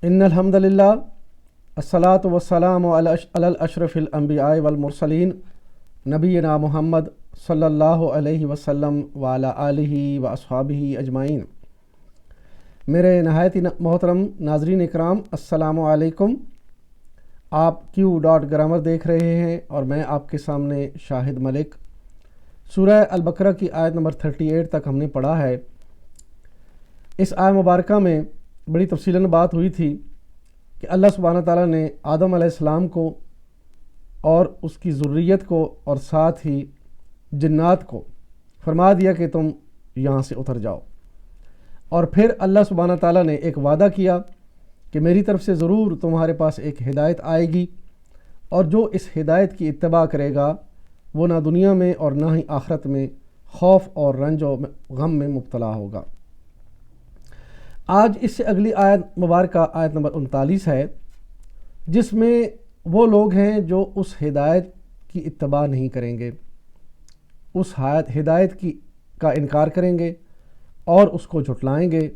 ان الحمد للہ الصلاۃ والسلام علی الاشرف الانبیاء والمرسلین نبینا محمد صلی اللہ علیہ وسلم وعلی آلہ واصحابہ اجمعین۔ میرے نہایت محترم ناظرین اکرام، السلام علیکم۔ آپ Q.Grammar دیکھ رہے ہیں اور میں آپ کے سامنے شاہد ملک۔ سورہ البقرہ کی آیت نمبر 38 تک ہم نے پڑھا ہے۔ اس آیت مبارکہ میں بڑی تفصیلاً بات ہوئی تھی کہ اللہ سبحانہ تعالیٰ نے آدم علیہ السلام کو اور اس کی ذریت کو اور ساتھ ہی جنات کو فرما دیا کہ تم یہاں سے اتر جاؤ، اور پھر اللہ سبحانہ تعالیٰ نے ایک وعدہ کیا کہ میری طرف سے ضرور تمہارے پاس ایک ہدایت آئے گی، اور جو اس ہدایت کی اتباع کرے گا وہ نہ دنیا میں اور نہ ہی آخرت میں خوف اور رنج و غم میں مبتلا ہوگا۔ آج اس سے اگلی آیت مبارکہ آیت نمبر 39 ہے، جس میں وہ لوگ ہیں جو اس ہدایت کی اتباع نہیں کریں گے، اس ہدایت کا انکار کریں گے اور اس کو جھٹلائیں گے۔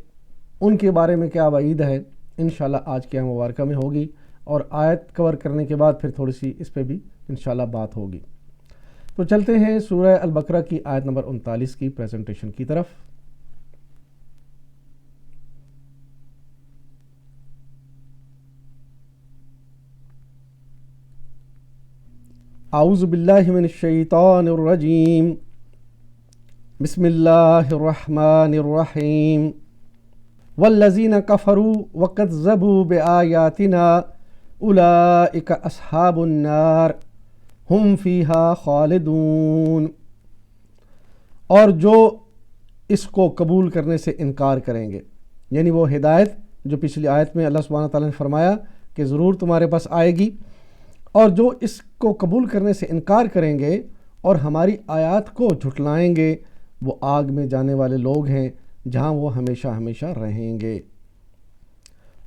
ان کے بارے میں کیا وعید ہے انشاءاللہ آج کی مبارکہ میں ہوگی، اور آیت کور کرنے کے بعد پھر تھوڑی سی اس پہ بھی انشاءاللہ بات ہوگی۔ تو چلتے ہیں سورہ البقرہ کی آیت نمبر 39 کی پریزنٹیشن کی طرف۔ اعوذ باللہ من الشیطان الرجیم، بسم اللہ الرحمن الرحیم۔ والذین کفروا وکذبوا بآیاتنا اولئک اصحاب النار ہم فیہا خالدون۔ اور جو اس کو قبول کرنے سے انکار کریں گے، یعنی وہ ہدایت جو پچھلی آیت میں اللہ سبحانہ تعالیٰ نے فرمایا کہ ضرور تمہارے پاس آئے گی، اور جو اس کو قبول کرنے سے انکار کریں گے اور ہماری آیات کو جھٹلائیں گے، وہ آگ میں جانے والے لوگ ہیں جہاں وہ ہمیشہ ہمیشہ رہیں گے۔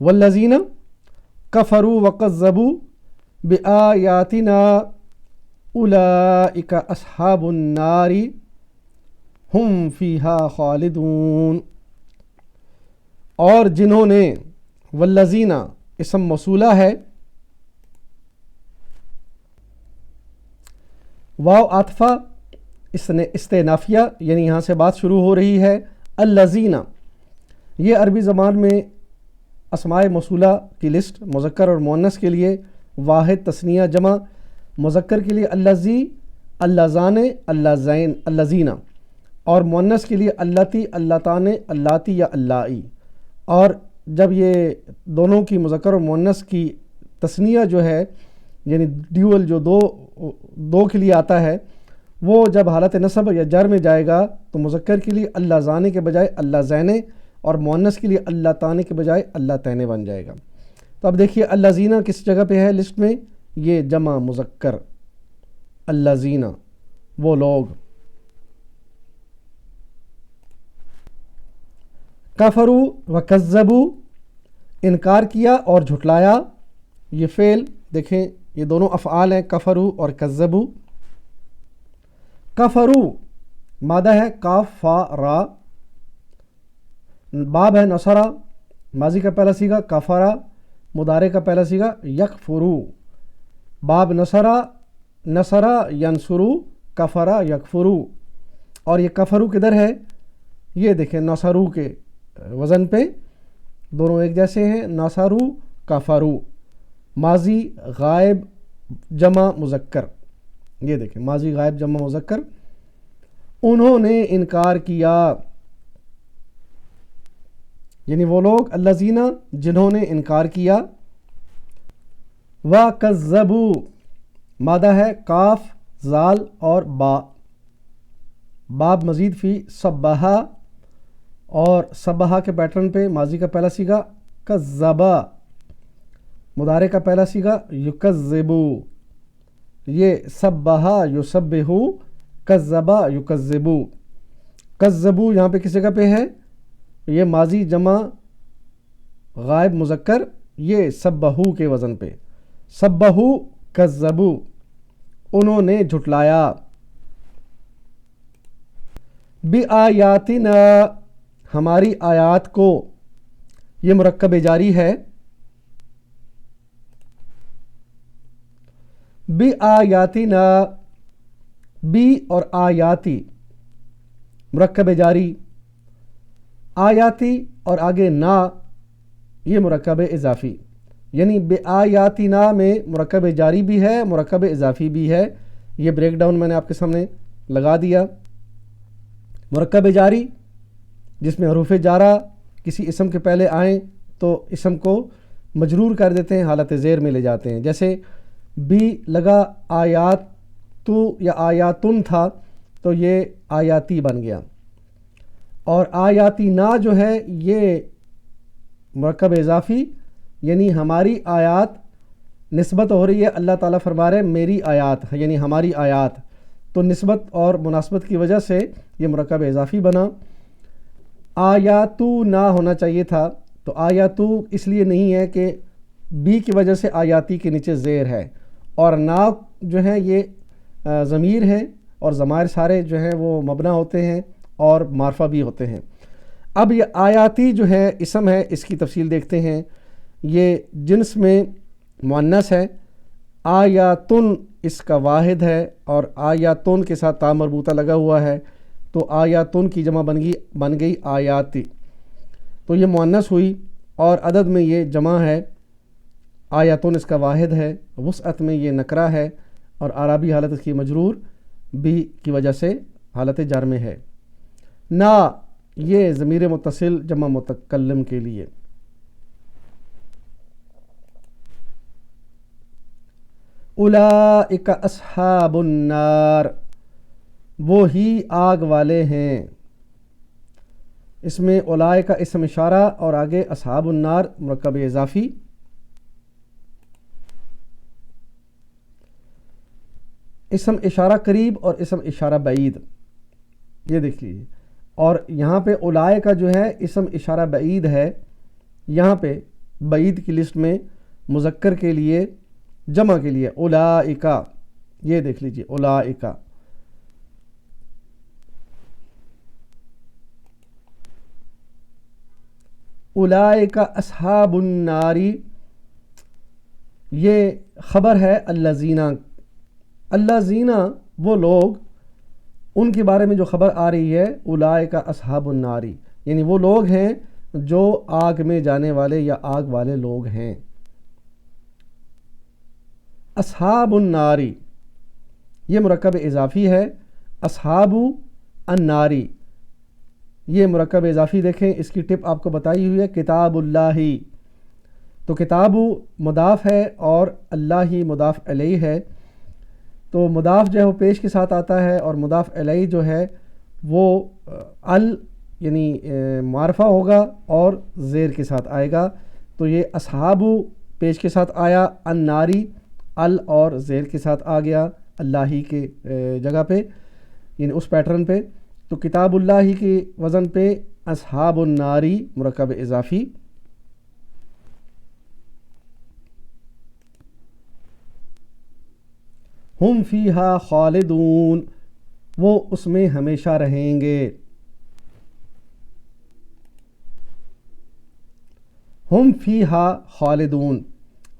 والذین کفروا وکذبوا بآیاتنا اولئک اصحاب النار ہم فیہا خالدون۔ اور جنہوں نے، والذین اسم موصولہ ہے، واو عاطفہ استئنافیہ، یعنی یہاں سے بات شروع ہو رہی ہے۔ الذین، یہ عربی زبان میں اسماء موصولہ کی لسٹ، مذکر اور مؤنث کے لیے واحد، تثنیہ، جمع، مذکر کے لیے اللذی، اللذان، اللذین، اللذین، اور مؤنث کے لیے اللتی، اللتان، اللاتی یا اللائی۔ اور جب یہ دونوں کی مذکر اور مؤنث کی تثنیہ جو ہے، یعنی ڈیول جو دو کے لیے آتا ہے، وہ جب حالت نصب یا جر میں جائے گا تو مذکر کے لیے اللہ زانے کے بجائے اللہ زینے، اور مؤنث کے لیے اللہ تانے کے بجائے اللہ تینے بن جائے گا۔ تو اب دیکھیے اللہ زینہ کس جگہ پہ ہے لسٹ میں، یہ جمع مذکر، اللہ زینہ وہ لوگ۔ کفروا وکذبوا، انکار کیا اور جھٹلایا۔ یہ فعل دیکھیں، یہ دونوں افعال ہیں، کفروا اور کذبوا۔ کفروا مادہ ہے کاف فا را، باب ہے نصرہ، ماضی کا پہلا صیغہ، کفرا مضارع کا پہلا صیغہ، یکفرو، باب نصرہ، نصرہ ینصرو، کفرا یکفرو۔ اور یہ کفرو کدھر ہے، یہ دیکھیں نصرو کے وزن پہ، دونوں ایک جیسے ہیں، نصرو کفرو، ماضی غائب جمع مذکر، یہ دیکھیں ماضی غائب جمع مذکر۔ انہوں نے انکار کیا، یعنی وہ لوگ الذین جنہوں نے انکار کیا۔ وَكَذَّبُوا مادہ ہے کاف زال اور با، باب مزید فی صبحہ، اور صبحہ کے پیٹرن پہ ماضی کا پہلا صیغہ کذبا، مضارع کا پہلا صیغہ یکذبو، یہ صبحہ یصبحو، کذبا یکذبو۔ کذبو یہاں پہ کس جگہ پہ ہے، یہ ماضی جمع غائب مذکر، یہ صبحو کے وزن پہ، صبحو کذبو، انہوں نے جھٹلایا۔ بِآیاتنا ہماری آیات کو، یہ مرکب جاری ہے، بی آیاتی نا، بی اور آیاتی مرکب جاری، آیاتی اور آگے نا یہ مرکب اضافی، یعنی بے آیاتی نا میں مرکب جاری بھی ہے، مرکب اضافی بھی ہے۔ یہ بریک ڈاؤن میں نے آپ کے سامنے لگا دیا۔ مرکب جاری جس میں حروف جارہ کسی اسم کے پہلے آئیں تو اسم کو مجرور کر دیتے ہیں، حالت زیر میں لے جاتے ہیں، جیسے بی لگا آیات تو یا آیاتن تھا تو یہ آیاتی بن گیا، اور آیاتی نا جو ہے یہ مرکب اضافی، یعنی ہماری آیات نسبت ہو رہی ہے، اللہ تعالیٰ فرما رہے ہیں میری آیات، یعنی ہماری آیات، تو نسبت اور مناسبت کی وجہ سے یہ مرکب اضافی بنا۔ آیاتو نا ہونا چاہیے تھا، تو آیاتو اس لیے نہیں ہے کہ بی کی وجہ سے آیاتی کے نیچے زیر ہے، اور نا جو ہے یہ ضمیر ہے، اور ضمائر سارے جو ہیں وہ مبنا ہوتے ہیں اور معرفہ بھی ہوتے ہیں۔ اب یہ آیاتی جو ہے اسم ہے، اس کی تفصیل دیکھتے ہیں۔ یہ جنس میں مؤنث ہے، آیاتن اس کا واحد ہے، اور آیاتن کے ساتھ تا مربوطہ لگا ہوا ہے، تو آیاتن کی جمع بن گئی آیاتی، تو یہ مؤنث ہوئی، اور عدد میں یہ جمع ہے۔ آیاتن اس کا واحد ہے، وسعت میں یہ نکرہ ہے، اور عربی حالت اس کی مجرور بھی کی وجہ سے حالت جر میں ہے۔ نا یہ ضمیر متصل جمع متکلم کے لیے۔ اولئک اصحاب النار، وہی آگ والے ہیں۔ اس میں اولئک اسم اشارہ اور آگے اصحاب النار مرکب اضافی۔ اسم اشارہ قریب اور اسم اشارہ بعید، یہ دیکھ لیجیے، اور یہاں پہ اولئک جو ہے اسم اشارہ بعید ہے، یہاں پہ بعید کی لسٹ میں مذکر کے لیے جمع کے لیے اولئک، یہ دیکھ لیجیے اولئک۔ اولئک اصحاب النار یہ خبر ہے الذین، الذین وہ لوگ، ان کے بارے میں جو خبر آ رہی ہے اولئک اصحاب النار، یعنی وہ لوگ ہیں جو آگ میں جانے والے یا آگ والے لوگ ہیں۔ اصحاب النار یہ مرکب اضافی ہے، اصحاب النار یہ مرکب اضافی، دیکھیں اس کی ٹپ آپ کو بتائی ہوئی ہے، کتاب اللہ، تو کتاب مضاف ہے اور اللہ مضاف علیہ ہے، تو مضاف جو ہے وہ پیش کے ساتھ آتا ہے، اور مضاف علیہ جو ہے وہ یعنی معرفہ ہوگا اور زیر کے ساتھ آئے گا، تو یہ اصحاب پیش کے ساتھ آیا، الناری اور زیر کے ساتھ آ گیا اللہ کے جگہ پہ، یعنی اس پیٹرن پہ، تو کتاب اللہ کی وزن پہ اصحاب الناری مرکب اضافی۔ ہم فیہا خالدون وہ اس میں ہمیشہ رہیں گے۔ ہم فیہا خالدون،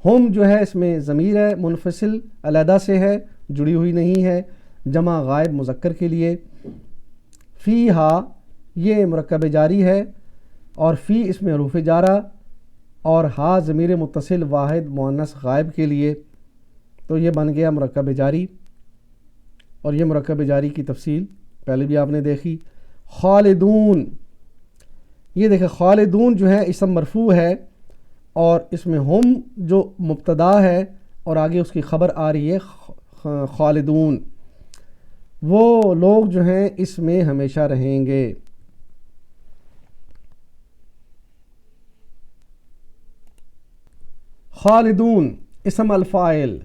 ہم جو ہے اس میں ضمیر ہے، منفصل علیحدہ سے ہے، جڑی ہوئی نہیں ہے، جمع غائب مذکر کے لیے۔ فیہا یہ مرکب جاری ہے، اور فی اس میں حروف جارہ، اور ہا ضمیر متصل واحد مؤنث غائب کے لیے، تو یہ بن گیا مرکب جاری، اور یہ مرکب جاری کی تفصیل پہلے بھی آپ نے دیکھی۔ خالدون یہ دیکھیں خالدون جو ہے اسم مرفوع ہے، اور اس میں ہم جو مبتدا ہے اور آگے اس کی خبر آ رہی ہے خالدون، وہ لوگ جو ہیں اس میں ہمیشہ رہیں گے۔ خالدون اسم الفاعل،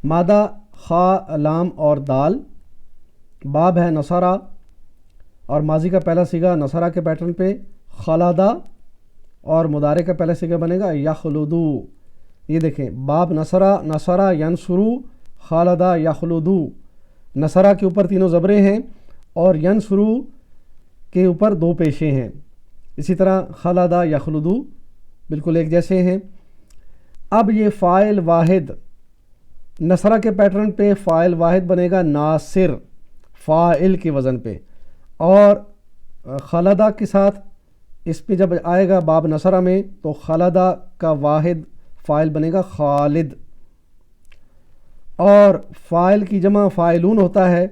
مادہ خا لام اور دال، باب ہے نصرہ، اور ماضی کا پہلا صیغہ نصرہ کے پیٹرن پہ خلادہ، اور مضارع کا پہلا صیغہ بنے گا یخلدو۔ یہ دیکھیں باب نصرہ ینصرو، خالدہ یخلدو، نصرہ کے اوپر تینوں زبریں ہیں، اور ینصرو کے اوپر دو پیشیں ہیں، اسی طرح خالدہ یخلدو بالکل ایک جیسے ہیں۔ اب یہ فاعل واحد نصرہ کے پیٹرن پہ فاعل واحد بنے گا ناصر، فاعل کے وزن پہ، اور خلدہ کے ساتھ اس پہ جب آئے گا باب نصرہ میں تو خلدہ کا واحد فاعل بنے گا خالد، اور فاعل کی جمع فاعلون ہوتا ہے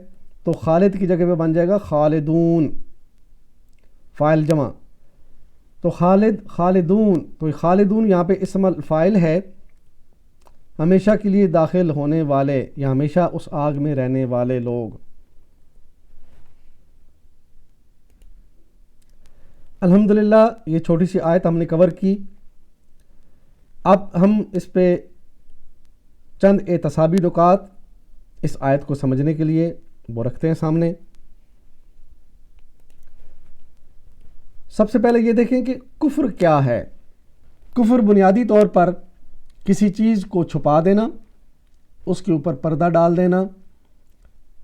تو خالد کی جگہ پہ بن جائے گا خالدون، فاعل جمع تو خالد خالدون، تو خالدون یہاں پہ اسم الفاعل ہے، ہمیشہ کے لیے داخل ہونے والے یا ہمیشہ اس آگ میں رہنے والے لوگ۔ الحمدللہ یہ چھوٹی سی آیت ہم نے کور کی۔ اب ہم اس پہ چند اعتصابی نکات اس آیت کو سمجھنے کے لیے وہ رکھتے ہیں سامنے۔ سب سے پہلے یہ دیکھیں کہ کفر کیا ہے۔ کفر بنیادی طور پر کسی چیز کو چھپا دینا، اس کے اوپر پردہ ڈال دینا،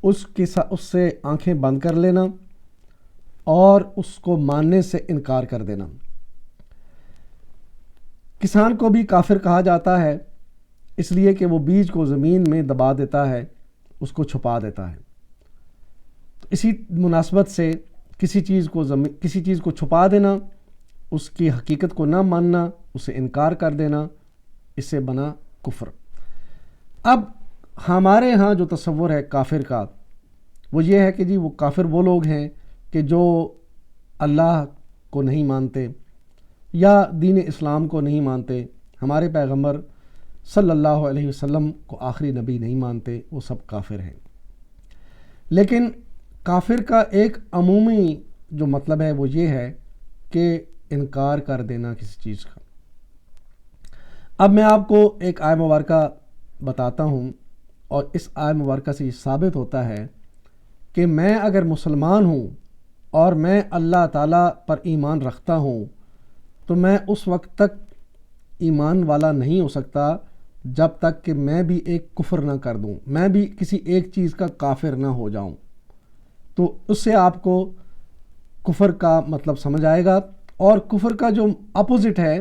اس سے آنکھیں بند کر لینا اور اس کو ماننے سے انکار کر دینا۔ کسان کو بھی کافر کہا جاتا ہے اس لیے کہ وہ بیج کو زمین میں دبا دیتا ہے، اس کو چھپا دیتا ہے۔ تو اسی مناسبت سے کسی چیز کو چھپا دینا، اس کی حقیقت کو نہ ماننا، اسے انکار کر دینا، اس سے بنا کفر۔ اب ہمارے ہاں جو تصور ہے کافر کا وہ یہ ہے کہ جی وہ کافر وہ لوگ ہیں کہ جو اللہ کو نہیں مانتے یا دین اسلام کو نہیں مانتے، ہمارے پیغمبر صلی اللہ علیہ وسلم کو آخری نبی نہیں مانتے، وہ سب کافر ہیں۔ لیکن کافر کا ایک عمومی جو مطلب ہے وہ یہ ہے کہ انکار کر دینا کسی چیز کا۔ اب میں آپ کو ایک آیہ مبارکہ بتاتا ہوں، اور اس آیہ مبارکہ سے یہ ثابت ہوتا ہے کہ میں اگر مسلمان ہوں اور میں اللہ تعالیٰ پر ایمان رکھتا ہوں تو میں اس وقت تک ایمان والا نہیں ہو سکتا جب تک کہ میں بھی ایک کفر نہ کر دوں، میں بھی کسی ایک چیز کا کافر نہ ہو جاؤں۔ تو اس سے آپ کو کفر کا مطلب سمجھ آئے گا، اور کفر کا جو اپوزٹ ہے،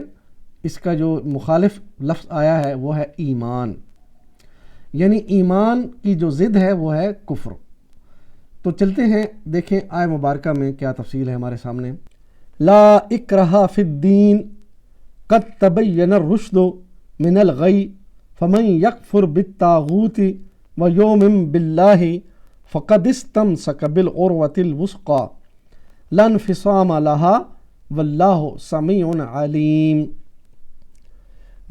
اس کا جو مخالف لفظ آیا ہے وہ ہے ایمان، یعنی ایمان کی جو ضد ہے وہ ہے کفر۔ تو چلتے ہیں دیکھیں آیہ مبارکہ میں کیا تفصیل ہے ہمارے سامنے۔ لا اکرہ فی الدین قد تبین الرشد من الغی فمن یکفر بالطاغوت ویؤمن باللہ فقد استمسک بالعروۃ الوثقی لا انفصام لها واللہ سمیع علیم۔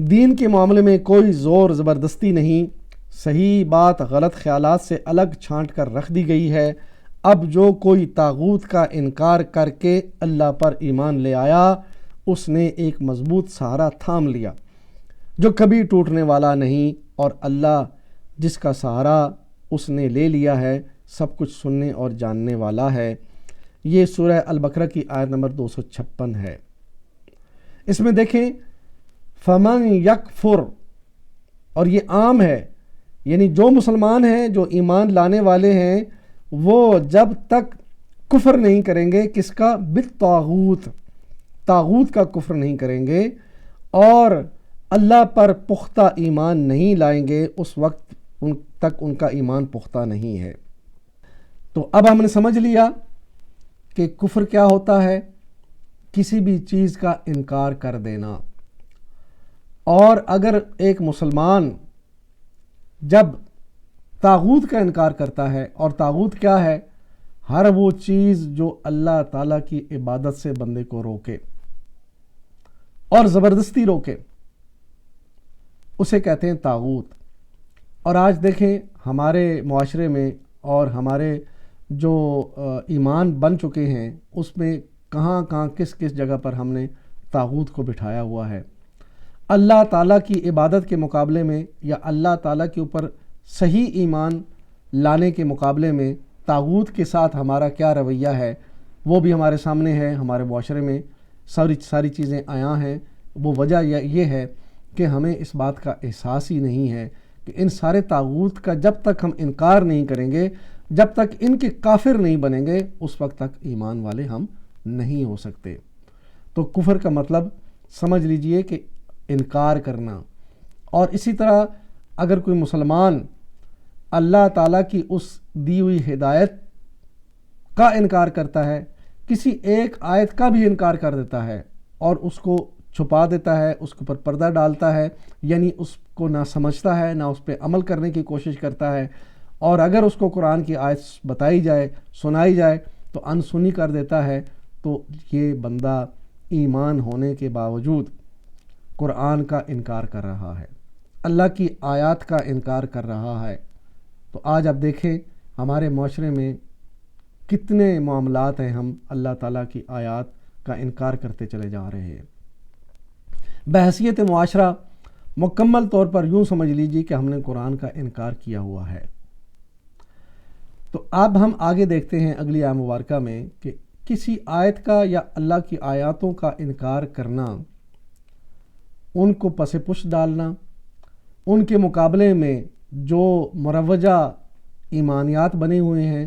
دین کے معاملے میں کوئی زور زبردستی نہیں، صحیح بات غلط خیالات سے الگ چھانٹ کر رکھ دی گئی ہے۔ اب جو کوئی طاغوت کا انکار کر کے اللہ پر ایمان لے آیا، اس نے ایک مضبوط سہارا تھام لیا جو کبھی ٹوٹنے والا نہیں، اور اللہ جس کا سہارا اس نے لے لیا ہے سب کچھ سننے اور جاننے والا ہے۔ یہ سورہ البقرہ کی آیت نمبر 256 ہے۔ اس میں دیکھیں فمن یکفر، اور یہ عام ہے، یعنی جو مسلمان ہیں جو ایمان لانے والے ہیں وہ جب تک کفر نہیں کریں گے، کس کا؟ بالطاغوت، طاغوت کا کفر نہیں کریں گے اور اللہ پر پختہ ایمان نہیں لائیں گے، اس وقت تک ان کا ایمان پختہ نہیں ہے۔ تو اب ہم نے سمجھ لیا کہ کفر کیا ہوتا ہے، کسی بھی چیز کا انکار کر دینا۔ اور اگر ایک مسلمان جب طاغوت کا انکار کرتا ہے، اور طاغوت کیا ہے؟ ہر وہ چیز جو اللہ تعالیٰ کی عبادت سے بندے کو روکے اور زبردستی روکے، اسے کہتے ہیں طاغوت۔ اور آج دیکھیں ہمارے معاشرے میں اور ہمارے جو ایمان بن چکے ہیں اس میں کہاں کس جگہ پر ہم نے طاغوت کو بٹھایا ہوا ہے۔ اللہ تعالیٰ کی عبادت کے مقابلے میں یا اللہ تعالیٰ کے اوپر صحیح ایمان لانے کے مقابلے میں طاغوت کے ساتھ ہمارا کیا رویہ ہے وہ بھی ہمارے سامنے ہے۔ ہمارے معاشرے میں ساری چیزیں عیاں ہیں۔ وہ وجہ یہ ہے کہ ہمیں اس بات کا احساس ہی نہیں ہے کہ ان سارے طاغوت کا جب تک ہم انکار نہیں کریں گے، جب تک ان کے کافر نہیں بنیں گے، اس وقت تک ایمان والے ہم نہیں ہو سکتے۔ تو کفر کا مطلب سمجھ لیجئے کہ انکار کرنا۔ اور اسی طرح اگر کوئی مسلمان اللہ تعالیٰ کی اس دی ہوئی ہدایت کا انکار کرتا ہے، کسی ایک آیت کا بھی انکار کر دیتا ہے اور اس کو چھپا دیتا ہے، اس کے اوپر پردہ ڈالتا ہے، یعنی اس کو نہ سمجھتا ہے، نہ اس پہ عمل کرنے کی کوشش کرتا ہے، اور اگر اس کو قرآن کی آیت بتائی جائے، سنائی جائے تو انسنی کر دیتا ہے، تو یہ بندہ ایمان ہونے کے باوجود قرآن کا انکار کر رہا ہے، اللہ کی آیات کا انکار کر رہا ہے۔ تو آج آپ دیکھیں ہمارے معاشرے میں کتنے معاملات ہیں، ہم اللہ تعالیٰ کی آیات کا انکار کرتے چلے جا رہے ہیں۔ بحیثیت معاشرہ مکمل طور پر یوں سمجھ لیجیے کہ ہم نے قرآن کا انکار کیا ہوا ہے۔ تو اب ہم آگے دیکھتے ہیں اگلی آیت مبارکہ میں کہ کسی آیت کا یا اللہ کی آیاتوں کا انکار کرنا، ان کو پس پش ڈالنا، ان کے مقابلے میں جو مروجہ ایمانیات بنے ہوئے ہیں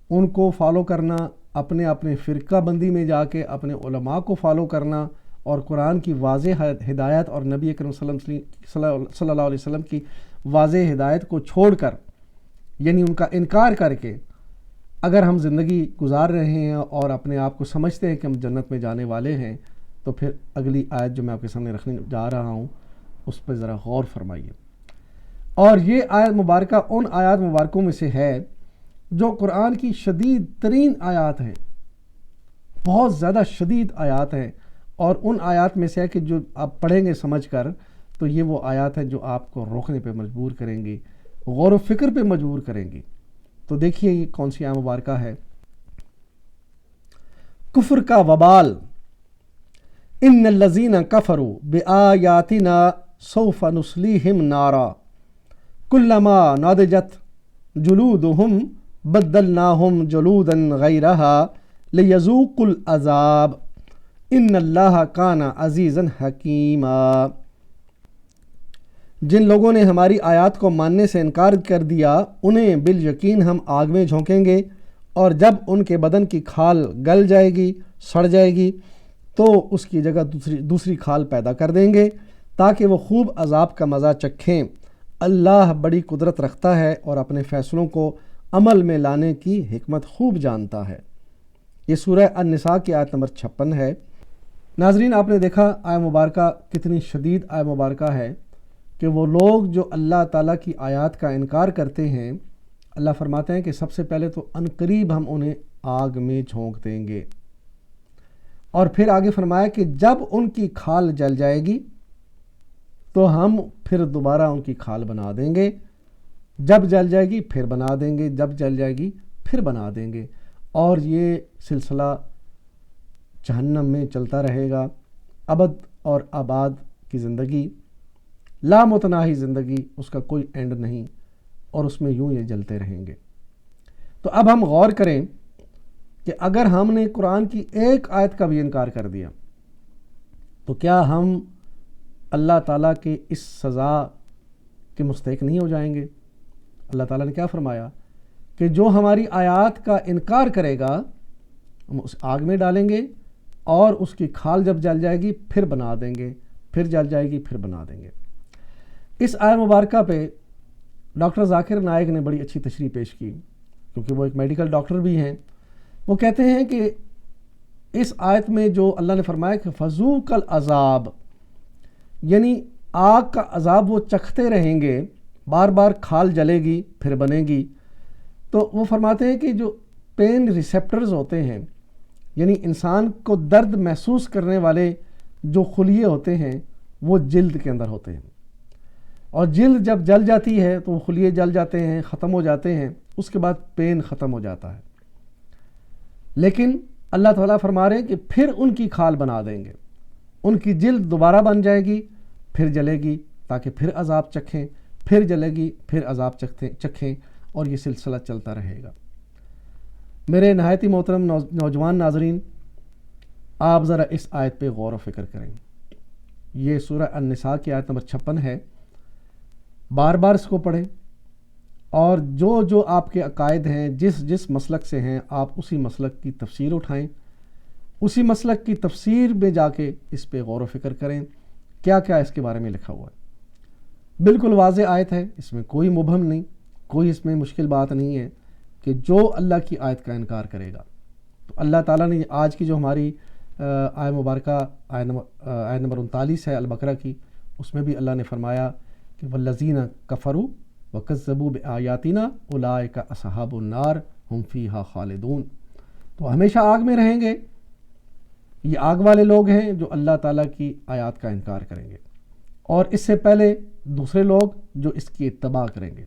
ان کو فالو کرنا، اپنے اپنے فرقہ بندی میں جا کے اپنے علماء کو فالو کرنا، اور قرآن کی واضح ہدایت اور نبی اکرم صلی اللہ علیہ وسلم کی واضح ہدایت کو چھوڑ کر، یعنی ان کا انکار کر کے اگر ہم زندگی گزار رہے ہیں اور اپنے آپ کو سمجھتے ہیں کہ ہم جنت میں جانے والے ہیں، تو پھر اگلی آیت جو میں آپ کے سامنے رکھنے جا رہا ہوں اس پہ ذرا غور فرمائیے۔ اور یہ آیت مبارکہ ان آیات مبارکوں میں سے ہے جو قرآن کی شدید ترین آیات ہیں، بہت زیادہ شدید آیات ہیں، اور ان آیات میں سے ہے کہ جو آپ پڑھیں گے سمجھ کر تو یہ وہ آیات ہیں جو آپ کو روکنے پہ مجبور کریں گی، غور و فکر پہ مجبور کریں گی۔ تو دیکھیے یہ کون سی آیت مبارکہ ہے۔ کفر کا وبال، ان الذین کفروا بآیاتنا سوف نصلیہم نارا کلما نضجت جلودہم بدلناہم جلودا غیرہا لیذوقوا العذاب ان اللہ کان عزیزا حکیما۔ جن لوگوں نے ہماری آیات کو ماننے سے انکار کر دیا انہیں بالیقین ہم آگ میں جھونکیں گے، اور جب ان کے بدن کی کھال گل جائے گی، سڑ جائے گی، تو اس کی جگہ دوسری کھال پیدا کر دیں گے تاکہ وہ خوب عذاب کا مزہ چکھیں۔ اللہ بڑی قدرت رکھتا ہے اور اپنے فیصلوں کو عمل میں لانے کی حکمت خوب جانتا ہے۔ یہ سورہ النساء کی آیت نمبر 56 ہے۔ ناظرین، آپ نے دیکھا آیت مبارکہ کتنی شدید آیت مبارکہ ہے کہ وہ لوگ جو اللہ تعالیٰ کی آیات کا انکار کرتے ہیں، اللہ فرماتے ہیں کہ سب سے پہلے تو عنقریب ہم انہیں آگ میں جھونک دیں گے، اور پھر آگے فرمایا کہ جب ان کی کھال جل جائے گی تو ہم پھر دوبارہ ان کی کھال بنا دیں گے، جب جل جائے گی پھر بنا دیں گے، جب جل جائے گی پھر بنا دیں گے، اور یہ سلسلہ جہنم میں چلتا رہے گا، ابد اور آباد کی زندگی، لامتناہی زندگی، اس کا کوئی اینڈ نہیں، اور اس میں یوں یہ جلتے رہیں گے۔ تو اب ہم غور کریں کہ اگر ہم نے قرآن کی ایک آیت کا بھی انکار کر دیا تو کیا ہم اللہ تعالیٰ کے اس سزا کے مستحق نہیں ہو جائیں گے؟ اللہ تعالیٰ نے کیا فرمایا کہ جو ہماری آیات کا انکار کرے گا ہم اس آگ میں ڈالیں گے، اور اس کی کھال جب جل جائے گی پھر بنا دیں گے، پھر جل جائے گی پھر بنا دیں گے۔ اس آیت مبارکہ پہ ڈاکٹر ذاکر نائک نے بڑی اچھی تشریح پیش کی، کیونکہ وہ ایک میڈیکل ڈاکٹر بھی ہیں۔ وہ کہتے ہیں کہ اس آیت میں جو اللہ نے فرمایا کہ فذوق العذاب، یعنی آگ کا عذاب وہ چکھتے رہیں گے، بار بار کھال جلے گی پھر بنے گی، تو وہ فرماتے ہیں کہ جو پین ریسیپٹرز ہوتے ہیں، یعنی انسان کو درد محسوس کرنے والے جو خلیے ہوتے ہیں وہ جلد کے اندر ہوتے ہیں، اور جلد جب جل جاتی ہے تو وہ خلیے جل جاتے ہیں، ختم ہو جاتے ہیں، اس کے بعد پین ختم ہو جاتا ہے۔ لیکن اللہ تعالیٰ فرما رہے ہیں کہ پھر ان کی کھال بنا دیں گے، ان کی جلد دوبارہ بن جائے گی، پھر جلے گی تاکہ پھر عذاب چکھیں، پھر جلے گی پھر عذاب چکھیں، اور یہ سلسلہ چلتا رہے گا۔ میرے نہایت ہی محترم نوجوان ناظرین، آپ ذرا اس آیت پہ غور و فکر کریں۔ یہ سورہ النساء کی آیت نمبر 56 ہے، بار بار اس کو پڑھیں، اور جو آپ کے عقائد ہیں، جس مسلک سے ہیں، آپ اسی مسلک کی تفسیر اٹھائیں، اسی مسلک کی تفسیر میں جا کے اس پہ غور و فکر کریں، کیا کیا اس کے بارے میں لکھا ہوا ہے۔ بالکل واضح آیت ہے، اس میں کوئی مبہم نہیں، کوئی اس میں مشکل بات نہیں ہے کہ جو اللہ کی آیت کا انکار کرے گا تو اللہ تعالیٰ نے آج کی جو ہماری آیت مبارکہ آیت نمبر 39 ہے البقرہ کی، اس میں بھی اللہ نے فرمایا کہ والذین کفروا وکذبوا بآیاتنا اولئک اصحاب النار ہم فیہا خالدون، تو ہمیشہ آگ میں رہیں گے، یہ آگ والے لوگ ہیں جو اللہ تعالیٰ کی آیات کا انکار کریں گے، اور اس سے پہلے دوسرے لوگ جو اس کی اتباع کریں گے۔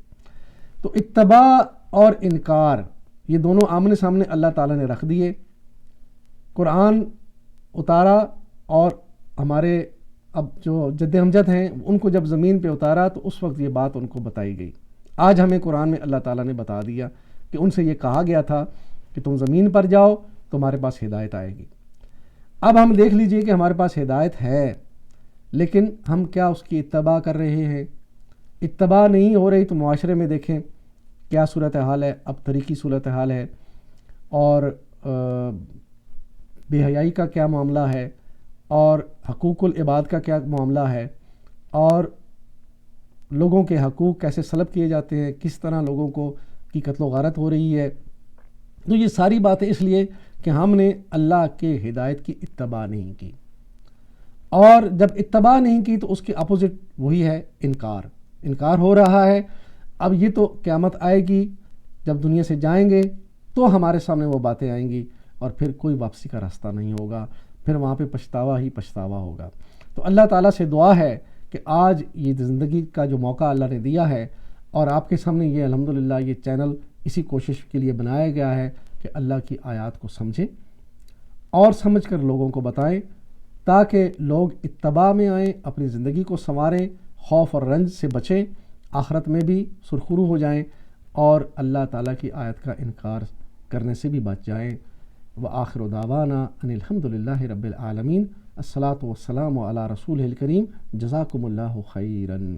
تو اتباع اور انکار یہ دونوں آمنے سامنے اللہ تعالیٰ نے رکھ دیے، قرآن اتارا، اور ہمارے اب جو جد امجد ہیں ان کو جب زمین پہ اتارا تو اس وقت یہ بات ان کو بتائی گئی۔ آج ہمیں قرآن میں اللہ تعالیٰ نے بتا دیا کہ ان سے یہ کہا گیا تھا کہ تم زمین پر جاؤ، تمہارے پاس ہدایت آئے گی۔ اب ہم دیکھ لیجئے کہ ہمارے پاس ہدایت ہے، لیکن ہم کیا اس کی اتباع کر رہے ہیں؟ اتباع نہیں ہو رہی تو معاشرے میں دیکھیں کیا صورتحال ہے، اب طریقی صورتحال ہے، اور بے حیائی کا کیا معاملہ ہے، اور حقوق العباد کا کیا معاملہ ہے، اور لوگوں کے حقوق کیسے سلب کیے جاتے ہیں، کس طرح لوگوں کو کی قتل و غارت ہو رہی ہے۔ تو یہ ساری باتیں اس لیے کہ ہم نے اللہ کے ہدایت کی اتباع نہیں کی، اور جب اتباع نہیں کی تو اس کے اپوزٹ وہی ہے انکار ہو رہا ہے۔ اب یہ تو قیامت آئے گی، جب دنیا سے جائیں گے تو ہمارے سامنے وہ باتیں آئیں گی، اور پھر کوئی واپسی کا راستہ نہیں ہوگا، پھر وہاں پہ پچھتاوا ہی پچھتاوا ہوگا۔ تو اللہ تعالیٰ سے دعا ہے کہ آج یہ زندگی کا جو موقع اللہ نے دیا ہے، اور آپ کے سامنے یہ الحمدللہ یہ چینل اسی کوشش کے لیے بنایا گیا ہے کہ اللہ کی آیات کو سمجھیں اور سمجھ کر لوگوں کو بتائیں، تاکہ لوگ اتباع میں آئیں، اپنی زندگی کو سنواریں، خوف اور رنج سے بچیں، آخرت میں بھی سرخرو ہو جائیں، اور اللہ تعالیٰ کی آیت کا انکار کرنے سے بھی بچ جائیں۔ وآخر دعوانا ان الحمدللہ رب العالمین، الصلاۃ والسلام علی رسولہ الکریم، جزاکم اللہ خیراً۔